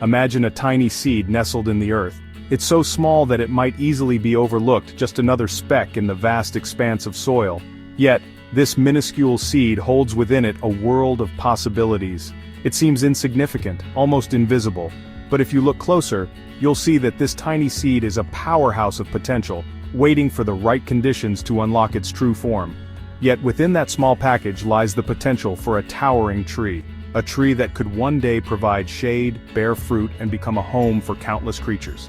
Imagine a tiny seed nestled in the earth. It's so small that it might easily be overlooked, just another speck in the vast expanse of soil. Yet, this minuscule seed holds within it a world of possibilities. It seems insignificant, almost invisible. But if you look closer, you'll see that this tiny seed is a powerhouse of potential, waiting for the right conditions to unlock its true form. Yet within that small package lies the potential for a towering tree. A tree that could one day provide shade, bear fruit, and become a home for countless creatures.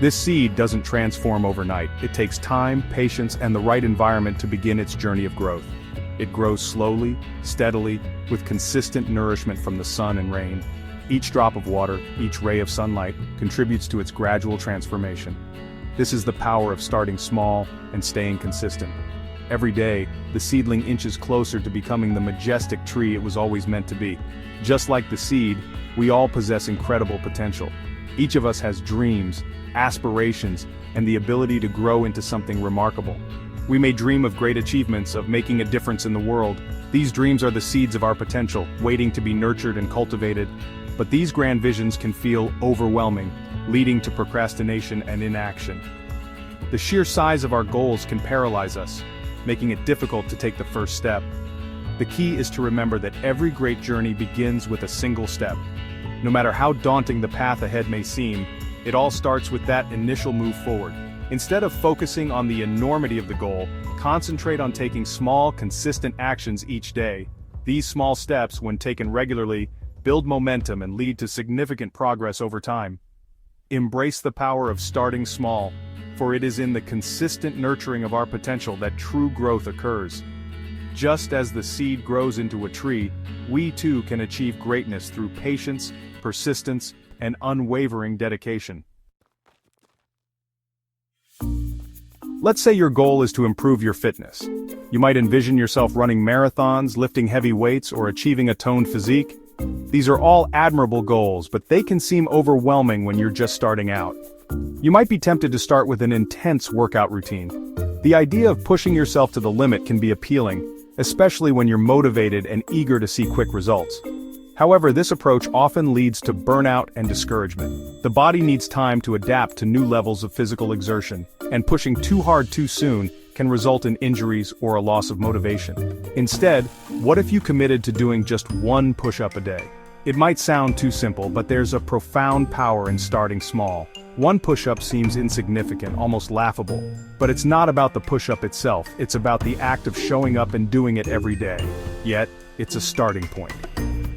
This seed doesn't transform overnight. It takes time, patience, and the right environment to begin its journey of growth. It grows slowly, steadily, with consistent nourishment from the sun and rain. Each drop of water, each ray of sunlight, contributes to its gradual transformation. This is the power of starting small and staying consistent. Every day, the seedling inches closer to becoming the majestic tree it was always meant to be. Just like the seed, we all possess incredible potential. Each of us has dreams, aspirations, and the ability to grow into something remarkable. We may dream of great achievements, of making a difference in the world. These dreams are the seeds of our potential, waiting to be nurtured and cultivated. But these grand visions can feel overwhelming, leading to procrastination and inaction. The sheer size of our goals can paralyze us, making it difficult to take the first step. The key is to remember that every great journey begins with a single step. No matter how daunting the path ahead may seem, it all starts with that initial move forward. Instead of focusing on the enormity of the goal, concentrate on taking small, consistent actions each day. These small steps, when taken regularly, build momentum and lead to significant progress over time. Embrace the power of starting small, for it is in the consistent nurturing of our potential that true growth occurs. Just as the seed grows into a tree, we too can achieve greatness through patience, persistence, and unwavering dedication. Let's say your goal is to improve your fitness. You might envision yourself running marathons, lifting heavy weights, or achieving a toned physique. These are all admirable goals, but they can seem overwhelming when you're just starting out. You might be tempted to start with an intense workout routine. The idea of pushing yourself to the limit can be appealing, especially when you're motivated and eager to see quick results. However, this approach often leads to burnout and discouragement. The body needs time to adapt to new levels of physical exertion, and pushing too hard too soon can result in injuries or a loss of motivation. Instead, what if you committed to doing just one push-up a day? It might sound too simple, but there's a profound power in starting small. One push-up seems insignificant, almost laughable. But it's not about the push-up itself, it's about the act of showing up and doing it every day. Yet, it's a starting point.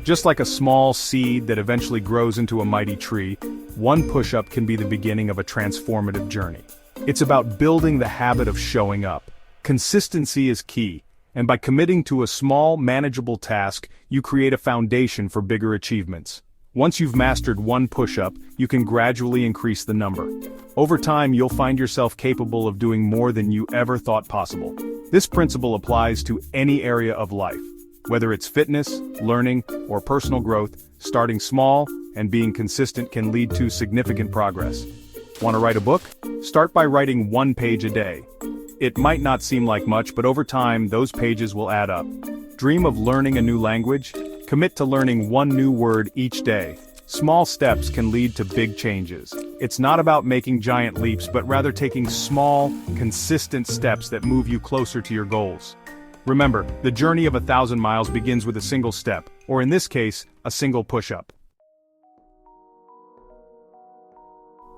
Just like a small seed that eventually grows into a mighty tree, one push-up can be the beginning of a transformative journey. It's about building the habit of showing up. Consistency is key, and by committing to a small, manageable task, you create a foundation for bigger achievements. Once you've mastered one push-up, you can gradually increase the number. Over time, you'll find yourself capable of doing more than you ever thought possible. This principle applies to any area of life. Whether it's fitness, learning, or personal growth, starting small and being consistent can lead to significant progress. Want to write a book? Start by writing 1 page a day. It might not seem like much, but over time, those pages will add up. Dream of learning a new language? Commit to learning 1 new word each day. Small steps can lead to big changes. It's not about making giant leaps, but rather taking small, consistent steps that move you closer to your goals. Remember, the journey of 1,000 miles begins with a single step, or in this case, a single push-up.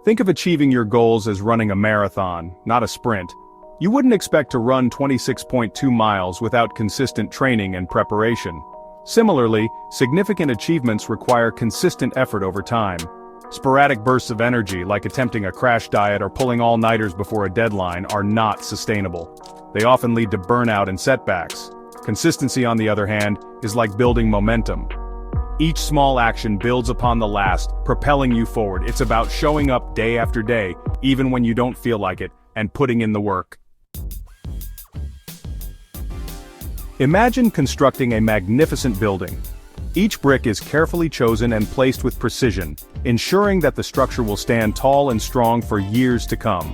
Think of achieving your goals as running a marathon, not a sprint. You wouldn't expect to run 26.2 miles without consistent training and preparation. Similarly, significant achievements require consistent effort over time. Sporadic bursts of energy, like attempting a crash diet or pulling all-nighters before a deadline, are not sustainable. They often lead to burnout and setbacks. Consistency, on the other hand, is like building momentum. Each small action builds upon the last, propelling you forward. It's about showing up day after day, even when you don't feel like it, and putting in the work. Imagine constructing a magnificent building. Each brick is carefully chosen and placed with precision, ensuring that the structure will stand tall and strong for years to come.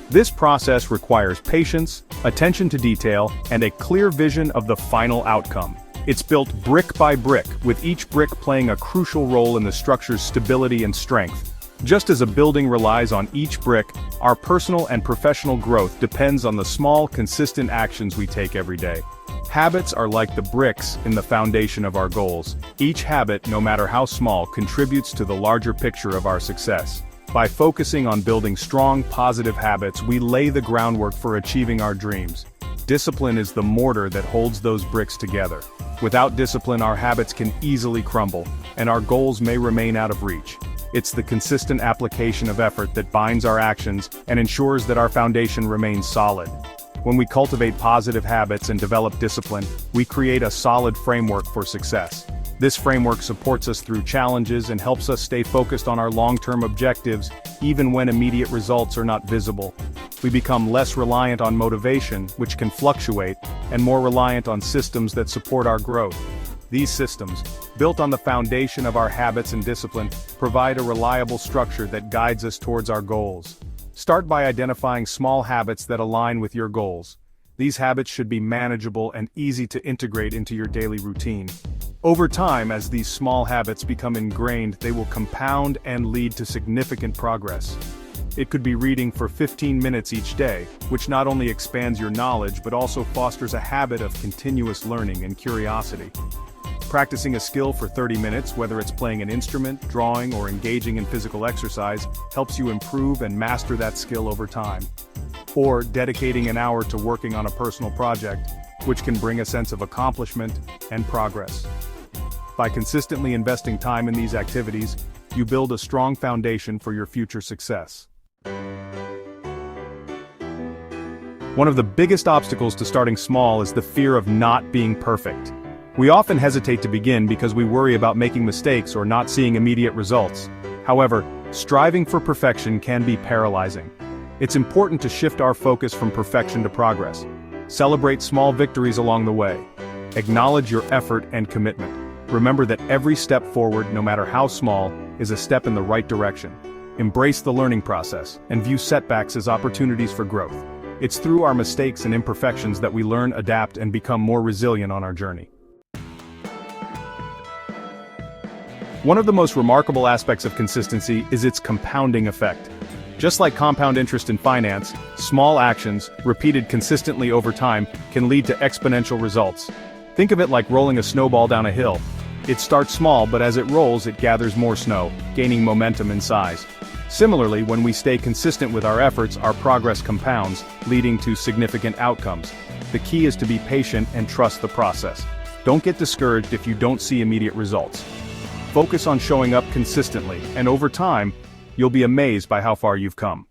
This process requires patience, attention to detail, and a clear vision of the final outcome. It's built brick by brick, with each brick playing a crucial role in the structure's stability and strength. Just as a building relies on each brick, our personal and professional growth depends on the small, consistent actions we take every day. Habits are like the bricks in the foundation of our goals. Each habit, no matter how small, contributes to the larger picture of our success. By focusing on building strong, positive habits, we lay the groundwork for achieving our dreams. Discipline is the mortar that holds those bricks together. Without discipline, our habits can easily crumble, and our goals may remain out of reach. It's the consistent application of effort that binds our actions and ensures that our foundation remains solid. When we cultivate positive habits and develop discipline, we create a solid framework for success. This framework supports us through challenges and helps us stay focused on our long-term objectives, even when immediate results are not visible. We become less reliant on motivation, which can fluctuate, and more reliant on systems that support our growth. These systems, built on the foundation of our habits and discipline, provide a reliable structure that guides us towards our goals. Start by identifying small habits that align with your goals. These habits should be manageable and easy to integrate into your daily routine. Over time, as these small habits become ingrained, they will compound and lead to significant progress. It could be reading for 15 minutes each day, which not only expands your knowledge but also fosters a habit of continuous learning and curiosity. Practicing a skill for 30 minutes, whether it's playing an instrument, drawing, or engaging in physical exercise, helps you improve and master that skill over time. Or dedicating an hour to working on a personal project, which can bring a sense of accomplishment and progress. By consistently investing time in these activities, you build a strong foundation for your future success. One of the biggest obstacles to starting small is the fear of not being perfect. We often hesitate to begin because we worry about making mistakes or not seeing immediate results. However, striving for perfection can be paralyzing. It's important to shift our focus from perfection to progress. Celebrate small victories along the way. Acknowledge your effort and commitment. Remember that every step forward, no matter how small, is a step in the right direction. Embrace the learning process, and view setbacks as opportunities for growth. It's through our mistakes and imperfections that we learn, adapt, and become more resilient on our journey. One of the most remarkable aspects of consistency is its compounding effect. Just like compound interest in finance, small actions, repeated consistently over time, can lead to exponential results. Think of it like rolling a snowball down a hill. It starts small, but as it rolls, it gathers more snow, gaining momentum in size. Similarly, when we stay consistent with our efforts, our progress compounds, leading to significant outcomes. The key is to be patient and trust the process. Don't get discouraged if you don't see immediate results. Focus on showing up consistently, and over time, you'll be amazed by how far you've come.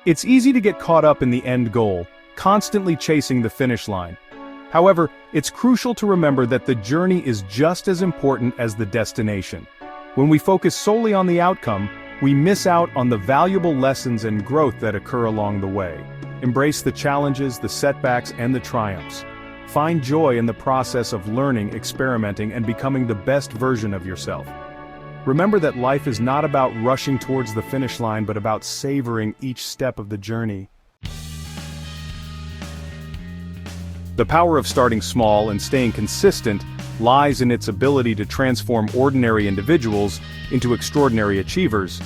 It's easy to get caught up in the end goal, constantly chasing the finish line. However, it's crucial to remember that the journey is just as important as the destination. When we focus solely on the outcome, we miss out on the valuable lessons and growth that occur along the way. Embrace the challenges, the setbacks, and the triumphs. Find joy in the process of learning, experimenting, and becoming the best version of yourself. Remember that life is not about rushing towards the finish line, but about savoring each step of the journey. The power of starting small and staying consistent lies in its ability to transform ordinary individuals into extraordinary achievers.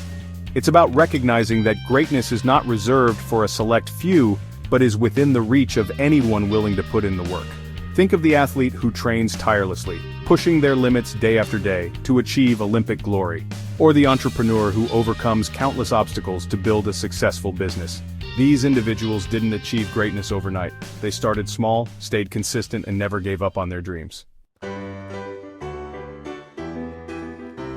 It's about recognizing that greatness is not reserved for a select few, but is within the reach of anyone willing to put in the work. Think of the athlete who trains tirelessly, pushing their limits day after day to achieve Olympic glory, or the entrepreneur who overcomes countless obstacles to build a successful business. These individuals didn't achieve greatness overnight. They started small, stayed consistent, and never gave up on their dreams.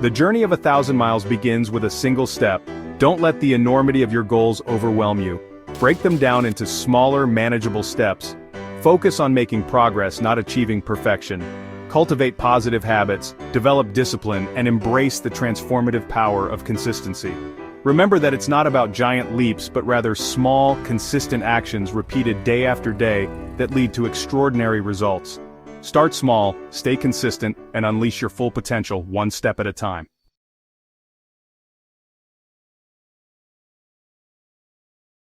The journey of 1,000 miles begins with a single step. Don't let the enormity of your goals overwhelm you. Break them down into smaller, manageable steps. Focus on making progress, not achieving perfection. Cultivate positive habits, develop discipline, and embrace the transformative power of consistency. Remember that it's not about giant leaps, but rather small, consistent actions repeated day after day that lead to extraordinary results. Start small, stay consistent, and unleash your full potential one step at a time.